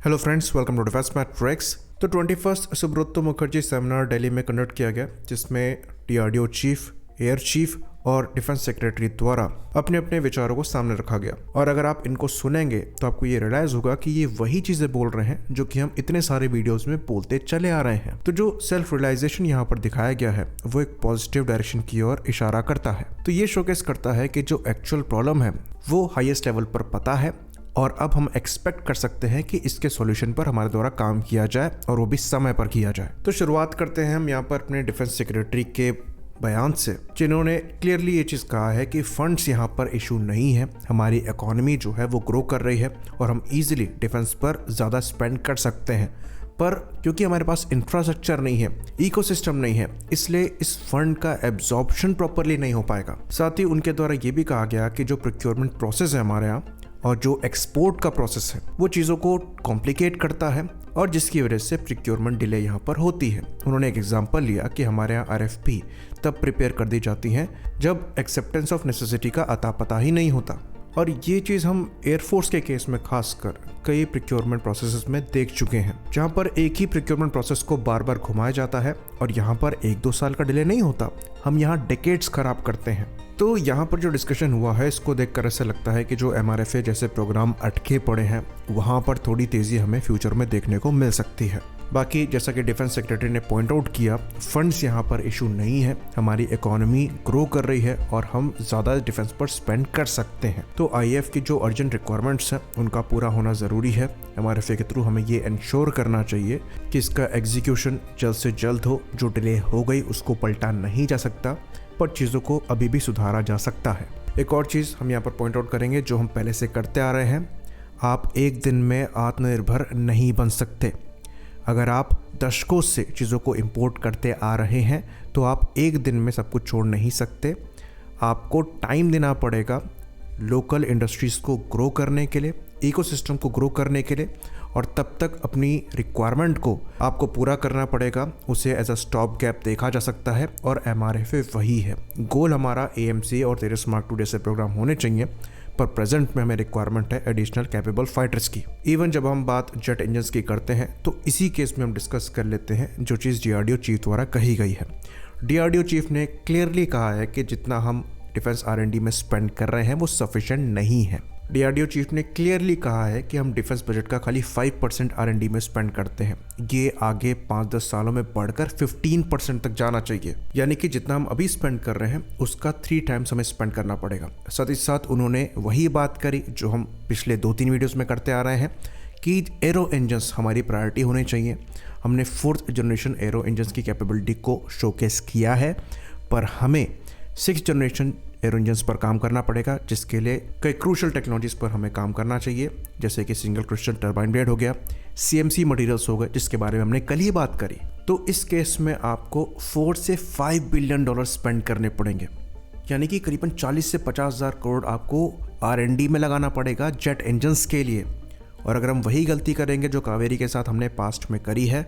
Hello friends, welcome to defence matrix. तो 21st Subroto Mukherjee seminar Delhi में conduct किया गया, जिसमें डीआरडीओ चीफ, एयर चीफ और डिफेंस सेक्रेटरी द्वारा अपने अपने विचारों को सामने रखा गया। और अगर आप इनको सुनेंगे तो आपको ये रियलाइज होगा कि ये वही चीजें बोल रहे हैं जो कि हम इतने सारे वीडियोस में बोलते चले आ रहे हैं। तो जो सेल्फ रियलाइजेशन यहाँ पर दिखाया गया है वो एक पॉजिटिव डायरेक्शन की ओर इशारा करता है। तो ये शोकेस करता है कि जो एक्चुअल प्रॉब्लम है वो हाईएस्ट लेवल पर पता है और अब हम एक्सपेक्ट कर सकते हैं कि इसके सॉल्यूशन पर हमारे द्वारा काम किया जाए और वो भी समय पर किया जाए। तो शुरुआत करते हैं हम यहाँ पर अपने डिफेंस सेक्रेटरी के बयान से, जिन्होंने क्लियरली ये चीज़ कहा है कि फंड्स यहाँ पर इशू नहीं है। हमारी इकोनॉमी जो है वो ग्रो कर रही है और हम इजीली डिफेंस पर ज़्यादा स्पेंड कर सकते हैं, पर क्योंकि हमारे पास इंफ्रास्ट्रक्चर नहीं है, इकोसिस्टम नहीं है, इसलिए इस फंड का एब्जॉर्प्शन प्रॉपरली नहीं हो पाएगा। साथ ही उनके द्वारा ये भी कहा गया कि जो प्रोक्योरमेंट प्रोसेस है हमारे यहाँ और जो एक्सपोर्ट का प्रोसेस है वो चीज़ों को कॉम्प्लिकेट करता है और जिसकी वजह से प्रोक्योरमेंट डिले यहाँ पर होती है। उन्होंने एक एग्जांपल लिया कि हमारे यहाँ आरएफपी तब प्रिपेयर कर दी जाती हैं जब एक्सेप्टेंस ऑफ नेसेसिटी का अता पता ही नहीं होता। और ये चीज़ हम एयरफोर्स के केस में खासकर कई प्रोक्योरमेंट प्रोसेसेस में देख चुके हैं, जहाँ पर एक ही प्रोक्योरमेंट प्रोसेस को बार बार घुमाया जाता है और यहाँ पर 1-2 साल का डिले नहीं होता, हम यहाँ डेकेड्स खराब करते हैं। तो यहाँ पर जो डिस्कशन हुआ है इसको देखकर ऐसा लगता है कि जो MRFA जैसे प्रोग्राम अटके पड़े हैं वहाँ पर थोड़ी तेज़ी हमें फ्यूचर में देखने को मिल सकती है। बाकी जैसा कि डिफेंस सेक्रेटरी ने पॉइंट आउट किया, फंड्स यहाँ पर इशू नहीं है, हमारी इकोनॉमी ग्रो कर रही है और हम ज़्यादा डिफेंस पर स्पेंड कर सकते हैं। तो IAF की जो अर्जेंट रिक्वायरमेंट्स हैं उनका पूरा होना ज़रूरी है। MRFA के थ्रू हमें ये इंश्योर करना चाहिए कि इसका एग्जीक्यूशन जल्द से जल्द हो। जो डिले हो गई उसको पलटा नहीं जा सकता, पर चीज़ों को अभी भी सुधारा जा सकता है। एक और चीज़ हम यहाँ पर पॉइंट आउट करेंगे जो हम पहले से करते आ रहे हैं, आप एक दिन में आत्मनिर्भर नहीं बन सकते। अगर आप दशकों से चीज़ों को इंपोर्ट करते आ रहे हैं तो आप एक दिन में सब कुछ छोड़ नहीं सकते। आपको टाइम देना पड़ेगा लोकल इंडस्ट्रीज़ को ग्रो करने के लिए, इकोसिस्टम को ग्रो करने के लिए, और तब तक अपनी रिक्वायरमेंट को आपको पूरा करना पड़ेगा। उसे एज अ स्टॉप गैप देखा जा सकता है और MRFA वही है। गोल हमारा AMC और तेजस मार्क 2 जैसे प्रोग्राम होने चाहिए, पर प्रेजेंट में हमें रिक्वायरमेंट है एडिशनल कैपेबल फाइटर्स की। इवन जब हम बात जेट इंजन्स की करते हैं तो इसी केस में हम डिस्कस कर लेते हैं जो चीज़ DRDO चीफ द्वारा कही गई है। DRDO चीफ ने क्लियरली कहा है कि जितना हम डिफेंस R&D में स्पेंड कर रहे हैं वो सफिशिएंट नहीं है। DRDO चीफ ने क्लियरली कहा है कि हम डिफेंस बजट का खाली 5% R&D में स्पेंड करते हैं। ये आगे 5-10 सालों में बढ़कर 15% तक जाना चाहिए, यानी कि जितना हम अभी स्पेंड कर रहे हैं उसका 3 टाइम्स हमें स्पेंड करना पड़ेगा। साथ ही साथ उन्होंने वही बात करी जो हम पिछले 2-3 वीडियोस में करते आ रहे हैं कि एरो इंजन्स हमारी प्रायोरिटी होने चाहिए। हमने 4th जनरेशन एरो इंजन्स की कैपेबिलिटी को शोकेस किया है, पर हमें 6th जनरेशन एरो इंजन्स पर काम करना पड़ेगा, जिसके लिए कई क्रूशल टेक्नोलॉजीज पर हमें काम करना चाहिए, जैसे कि सिंगल क्रिस्टल टर्बाइन ब्लेड हो गया, CMC मटेरियल्स हो गए, जिसके बारे में हमने कल ही बात करी। तो इस केस में आपको 4 से 5 बिलियन डॉलर स्पेंड करने पड़ेंगे, यानी कि करीबन 40 से 50 हज़ार करोड़ आपको R&D में लगाना पड़ेगा जेट इंजन्स के लिए। और अगर हम वही गलती करेंगे जो कावेरी के साथ हमने पास्ट में करी है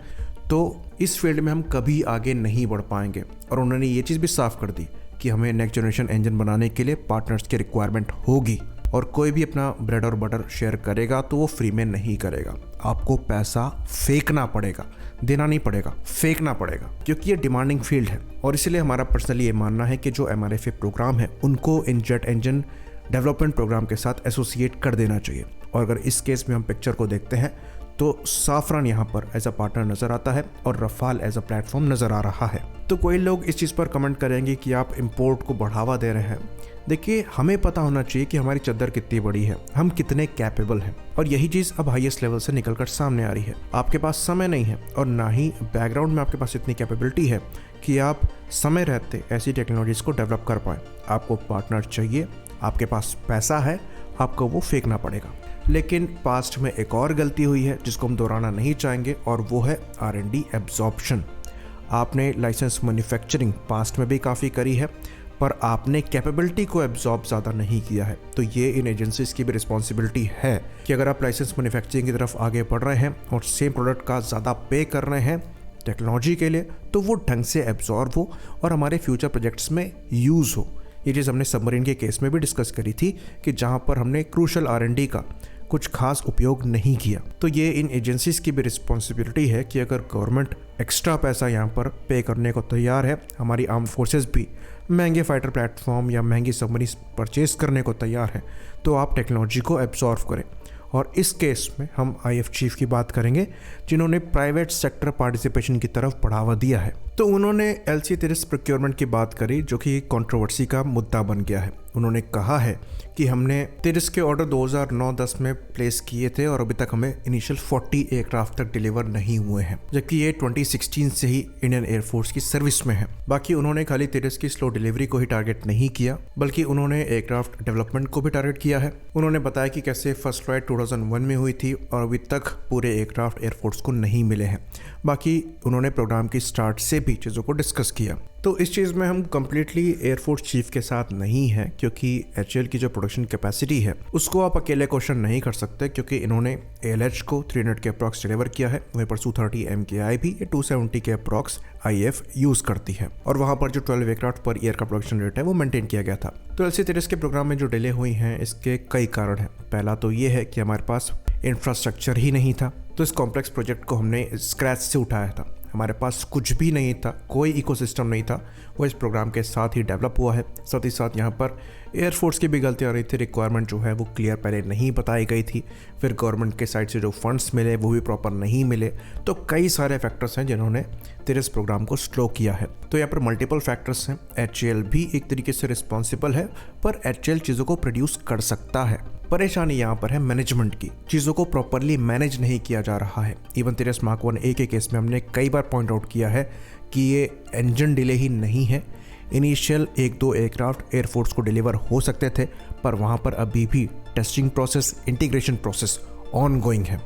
तो इस फील्ड में हम कभी आगे नहीं बढ़ पाएंगे। और उन्होंने ये चीज़ भी साफ कर दी कि हमें नेक्स्ट जनरेशन इंजन बनाने के लिए पार्टनर्स की रिक्वायरमेंट होगी और कोई भी अपना ब्रेड और बटर शेयर करेगा तो वो फ्री में नहीं करेगा। आपको पैसा फेंकना पड़ेगा, देना नहीं पड़ेगा, फेंकना पड़ेगा, क्योंकि ये डिमांडिंग फील्ड है। और इसलिए हमारा पर्सनली ये मानना है कि जो MRFA प्रोग्राम है उनको इन जेट इंजन डेवलपमेंट प्रोग्राम के साथ एसोसिएट कर देना चाहिए। और अगर इस केस में हम पिक्चर को देखते हैं तो साफरान यहाँ पर एज अ पार्टनर नज़र आता है और रफाल एज अ प्लेटफॉर्म नज़र आ रहा है। तो कोई लोग इस चीज़ पर कमेंट करेंगे कि आप इंपोर्ट को बढ़ावा दे रहे हैं। देखिए, हमें पता होना चाहिए कि हमारी चद्दर कितनी बड़ी है, हम कितने कैपेबल हैं, और यही चीज़ अब हाईएस्ट लेवल से निकलकर सामने आ रही है। आपके पास समय नहीं है और ना ही बैकग्राउंड में आपके पास इतनी कैपेबिलिटी है कि आप समय रहते ऐसी टेक्नोलॉजीज़ को डेवलप कर पाएँ। आपको पार्टनर चाहिए, आपके पास पैसा है, आपको वो फेंकना पड़ेगा। लेकिन पास्ट में एक और गलती हुई है जिसको हम दोहराना नहीं चाहेंगे, और वो है R&D एब्जॉर्प्शन। आपने लाइसेंस मैन्युफैक्चरिंग पास्ट में भी काफ़ी करी है, पर आपने कैपेबिलिटी को एब्जॉर्ब ज़्यादा नहीं किया है। तो ये इन एजेंसीज़ की भी रिस्पॉन्सिबिलिटी है कि अगर आप लाइसेंस मैन्युफैक्चरिंग की तरफ आगे बढ़ रहे हैं और सेम प्रोडक्ट का ज़्यादा पे कर रहे हैं टेक्नोलॉजी के लिए, तो वो ढंग से एब्जॉर्ब हो और हमारे फ्यूचर प्रोजेक्ट्स में यूज़ हो। ये चीज़ हमने सबमरीन के केस में भी डिस्कस करी थी कि जहाँ पर हमने क्रूशल R&D का कुछ खास उपयोग नहीं किया। तो ये इन एजेंसीज की भी रिस्पॉन्सिबिलिटी है कि अगर गवर्नमेंट एक्स्ट्रा पैसा यहाँ पर पे करने को तैयार है, हमारी आर्म फोर्सेस भी महंगे फाइटर प्लेटफॉर्म या महंगी सबमरीन परचेज करने को तैयार है, तो आप टेक्नोलॉजी को एब्जॉर्व करें। और इस केस में हम आईएफ चीफ की बात करेंगे जिन्होंने प्राइवेट सेक्टर पार्टिसिपेशन की तरफ बढ़ावा दिया है। तो उन्होंने LC-30 प्रोक्योरमेंट की बात करी जो कि कंट्रोवर्सी का मुद्दा बन गया है। उन्होंने कहा है कि हमने 30 के ऑर्डर 2009-10 में प्लेस किए थे और अभी तक हमें इनिशियल 40 एयरक्राफ्ट तक डिलीवर नहीं हुए हैं, जबकि ये 2016 से ही इंडियन एयरफोर्स की सर्विस में है। बाकी उन्होंने खाली 30 की स्लो डिलीवरी को ही टारगेट नहीं किया, बल्कि उन्होंने एयरक्राफ्ट डेवलपमेंट को भी टारगेट किया है। उन्होंने बताया कि कैसे फर्स्ट फ्लाइट 2001 में हुई थी और अभी तक पूरे एयरक्राफ्ट एयरफोर्स को नहीं मिले हैं। बाकी उन्होंने प्रोग्राम की स्टार्ट से भी चीज़ों को डिस्कस किया। तो इस चीज़ में हम कम्प्लीटली एयरफोर्स चीफ के साथ नहीं हैं, क्योंकि HAL की जो प्रोडक्शन कैपेसिटी है उसको आप अकेले क्वेश्चन नहीं कर सकते, क्योंकि इन्होंने ALH को 300 के अप्रॉक्स डिलीवर किया है, वहीं पर Su-30 MKI भी 270 के अप्रॉक्स IF यूज़ करती है, और वहाँ पर जो 12 एयरक्राफ्ट पर ईयर का प्रोडक्शन रेट है वो मेंटेन किया गया था। तो LC-30 के प्रोग्राम में जो डिले हुई हैं इसके कई कारण हैं। पहला तो ये है कि हमारे पास इंफ्रास्ट्रक्चर ही नहीं था, तो इस कॉम्प्लेक्स प्रोजेक्ट को हमने स्क्रैच से उठाया था। हमारे पास कुछ भी नहीं था, कोई इकोसिस्टम नहीं था, वो इस प्रोग्राम के साथ ही डेवलप हुआ है। साथ ही साथ यहाँ पर एयरफोर्स की भी गलती आ रही थी, रिक्वायरमेंट जो है वो क्लियर पहले नहीं बताई गई थी, फिर गवर्नमेंट के साइड से जो फंड्स मिले वो भी प्रॉपर नहीं मिले। तो कई सारे फैक्टर्स हैं जिन्होंने 30 प्रोग्राम को स्लो किया है। तो यहाँ पर मल्टीपल फैक्टर्स हैं। HAL भी एक तरीके से रिस्पॉन्सिबल है, पर HAL चीज़ों को प्रोड्यूस कर सकता है। परेशानी यहाँ पर है मैनेजमेंट की, चीज़ों को प्रॉपरली मैनेज नहीं किया जा रहा है। इवन 30 Mark 1A के केस में हमने कई बार पॉइंट आउट किया है कि ये इंजन डिले ही नहीं है। इनिशियल 1-2 एयरक्राफ्ट एयरफोर्स को डिलीवर हो सकते थे, पर वहाँ पर अभी भी testing process, integration process on going है,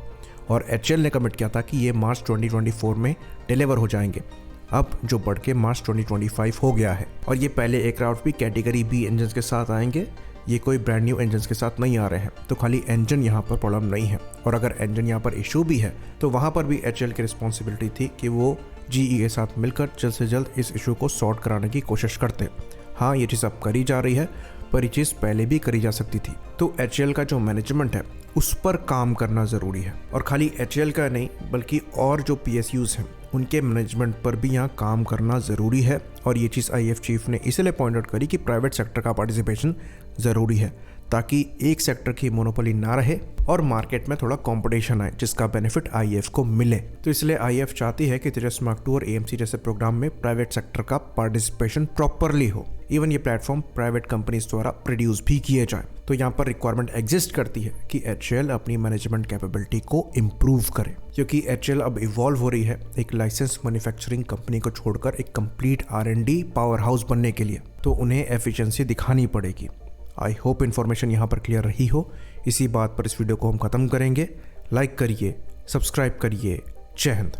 और HAL ने कमिट किया था कि ये मार्च 2024 में डिलीवर हो जाएंगे। अब जो बढ़ के मार्च 2025 हो गया है, और ये पहले एयरक्राफ्ट भी कैटेगरी B इंजन के साथ आएंगे, ये कोई ब्रांड न्यू इंजन के साथ नहीं आ रहे हैं। तो खाली इंजन यहाँ पर प्रॉब्लम नहीं है, और अगर इंजन यहाँ पर इशू भी है तो वहाँ पर भी HAL की रिस्पॉन्सिबिलिटी थी कि वो GE के साथ मिलकर जल्द से जल्द इस इशू को सॉर्ट कराने की कोशिश करते। हाँ, ये चीज़ अब करी जा रही है, पर ये चीज़ पहले भी करी जा सकती थी। तो HAL का जो मैनेजमेंट है उस पर काम करना ज़रूरी है, और खाली HAL का नहीं बल्कि और जो PSUs हैं उनके मैनेजमेंट पर भी यहाँ काम करना ज़रूरी है। और ये चीज़ IAF चीफ ने इसलिए पॉइंट आउट करी कि प्राइवेट सेक्टर का पार्टिसिपेशन ज़रूरी है, ताकि एक सेक्टर की मोनोपोली ना रहे और मार्केट में थोड़ा कंपटीशन आए जिसका बेनिफिट IAF को मिले। तो इसलिए IAF चाहती है कि 30 Mark 2 और AMC जैसे प्रोग्राम में प्राइवेट सेक्टर का पार्टिसिपेशन प्रॉपरली हो। इवन ये प्लेटफॉर्म प्राइवेट कंपनीज द्वारा प्रोड्यूस भी किए जाए। तो यहाँ पर रिक्वायरमेंट एग्जिस्ट करती है कि HAL अपनी मैनेजमेंट कैपेबिलिटी को इम्प्रूव करे, क्योंकि HAL अब इवॉल्व हो रही है एक लाइसेंस मैन्युफैक्चरिंग कंपनी को छोड़कर एक कंप्लीट R&D पावर हाउस बनने के लिए। तो उन्हें एफिशिएंसी दिखानी पड़ेगी। आई होप इन्फॉर्मेशन यहाँ पर क्लियर रही हो। इसी बात पर इस वीडियो को हम ख़त्म करेंगे। लाइक करिए, सब्सक्राइब करिए। जय हिंद।